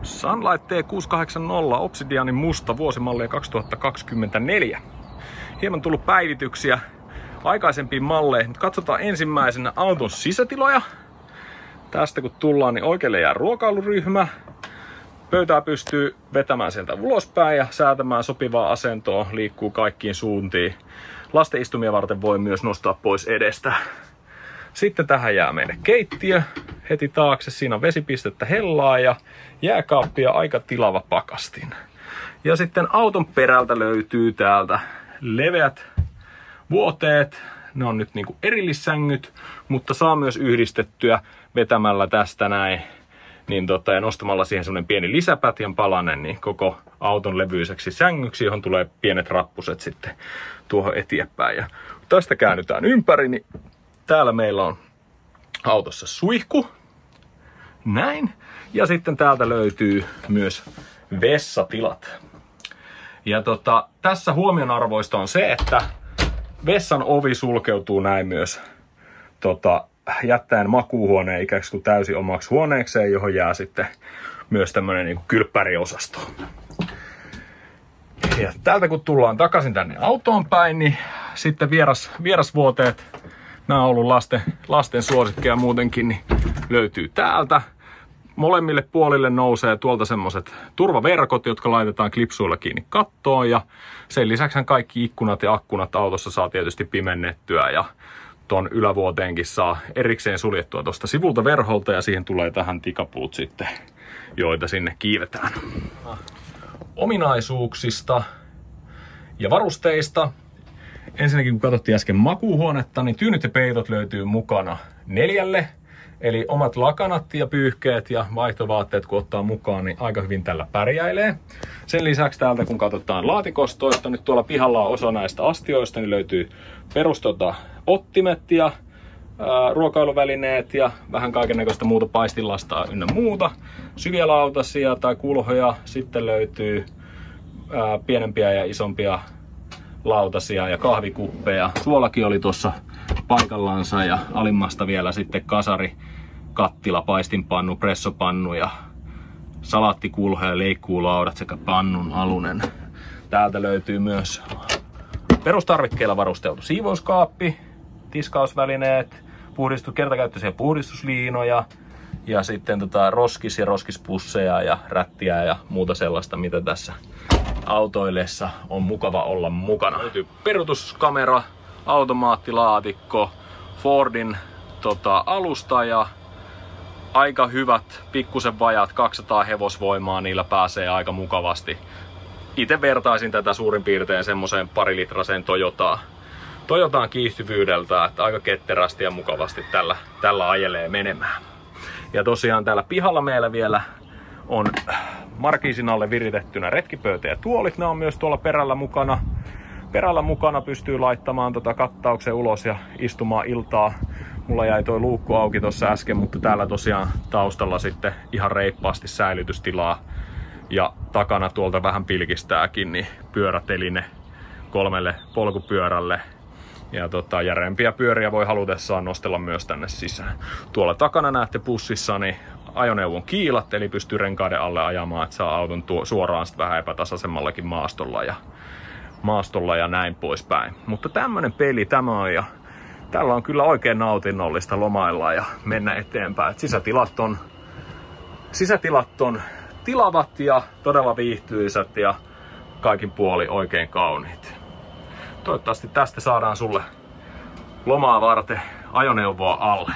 Sunlight T680 Obsidianin musta vuosimallia 2024. Hieman tullut päivityksiä aikaisempiin malleihin, mutta katsotaan ensimmäisenä auton sisätiloja. Tästä kun tullaan, niin oikealle jää ruokailuryhmä. Pöytää pystyy vetämään sieltä ulospäin ja säätämään sopivaa asentoa, liikkuu kaikkiin suuntiin. Lasten istumia varten voi myös nostaa pois edestä. Sitten tähän jää meille keittiö heti taakse. Siinä on vesipistettä, hellaa ja jääkaappi ja aika tilava pakastin. Ja sitten auton perältä löytyy täältä leveät vuoteet. Ne on nyt niinku erillissängyt, mutta saa myös yhdistettyä vetämällä tästä näin. Niin ja nostamalla siihen semmonen pieni lisäpätjän palanen, niin koko auton levyiseksi sängyksi, johon tulee pienet rappuset sitten tuohon eteenpäin. Ja tästä käännytään ympäri, niin täällä meillä on autossa suihku. Näin. Ja sitten täältä löytyy myös vessatilat. Ja tässä huomionarvoista on se, että vessan ovi sulkeutuu näin myös jättäen makuuhuoneen ikään kuin täysin omaksi huoneekseen, johon jää sitten myös tämmönen niin kuin kylppäriosasto. Ja täältä kun tullaan takaisin tänne autoon päin, niin sitten vierasvuoteet, nämä on ollut lasten suosikkeja muutenkin, niin löytyy täältä. Molemmille puolille nousee tuolta semmoset turvaverkot, jotka laitetaan klipsuilla kiinni kattoon. Ja sen lisäksi kaikki ikkunat ja akkunat autossa saa tietysti pimennettyä. Ja ton ylävuoteenkin saa erikseen suljettua tuosta sivulta verholta ja siihen tulee tähän tikapuut sitten, joita sinne kiivetään. Ominaisuuksista ja varusteista. Ensinnäkin kun katsottiin äsken makuuhuonetta, niin tyynyt ja peitot löytyy mukana 4. Eli omat lakanat ja pyyhkeet ja vaihtovaatteet kun ottaa mukaan, niin aika hyvin tällä pärjäilee. Sen lisäksi täältä kun katsotaan laatikostoista, nyt tuolla pihalla on osa näistä astioista, niin löytyy ottimet ja ruokailuvälineet ja vähän kaikennäköistä muuta paistinlastaa ynnä muuta. Syviä lautasia tai kulhoja, sitten löytyy pienempiä ja isompia lautasia ja kahvikuppeja. Suolakin oli tuossa paikallansa ja alimmasta vielä sitten kasari, kattila, paistinpannu, pressopannu ja salaattikulho ja leikkuulaudat sekä pannun alunen. Täältä löytyy myös perustarvikkeilla varusteltu siivouskaappi, tiskausvälineet, kertakäyttöisiä puhdistusliinoja ja sitten roskis- ja roskispusseja ja rättiä ja muuta sellaista, mitä tässä autoillessa on mukava olla mukana. Löytyy peruutuskamera, automaattilaatikko, Fordin alusta ja aika hyvät, pikkusen vajaat 200 hevosvoimaa, niillä pääsee aika mukavasti. Itse vertaisin tätä suurin piirtein semmoiseen parilitraseen Toyotaan kiihtyvyydeltä, että aika ketterästi ja mukavasti tällä ajelee menemään. Ja tosiaan täällä pihalla meillä vielä on markiisin alle viritettynä retkipöytä ja tuolit, ne on myös tuolla perällä mukana pystyy laittamaan kattauksen ulos ja istumaan iltaa. Mulla jäi tuo luukku auki tuossa äsken, mutta täällä tosiaan taustalla sitten ihan reippaasti säilytystilaa. Ja takana tuolta vähän pilkistääkin, niin pyöräteline 3 polkupyörälle. Ja järeempiä pyöriä voi halutessaan nostella myös tänne sisään. Tuolla takana näette pussissa niin ajoneuvon kiilat, eli pystyy renkaiden alle ajamaan, että saa auton suoraan sitten vähän epätasaisemmallakin maastolla ja näin poispäin. Mutta tämmönen peli tämä on, ja tällä on kyllä oikein nautinnollista lomailla ja mennä eteenpäin. Et sisätilat on tilavat ja todella viihtyisät ja kaikin puoli oikein kauniit. Toivottavasti tästä saadaan sulle lomaa varten ajoneuvoa alle.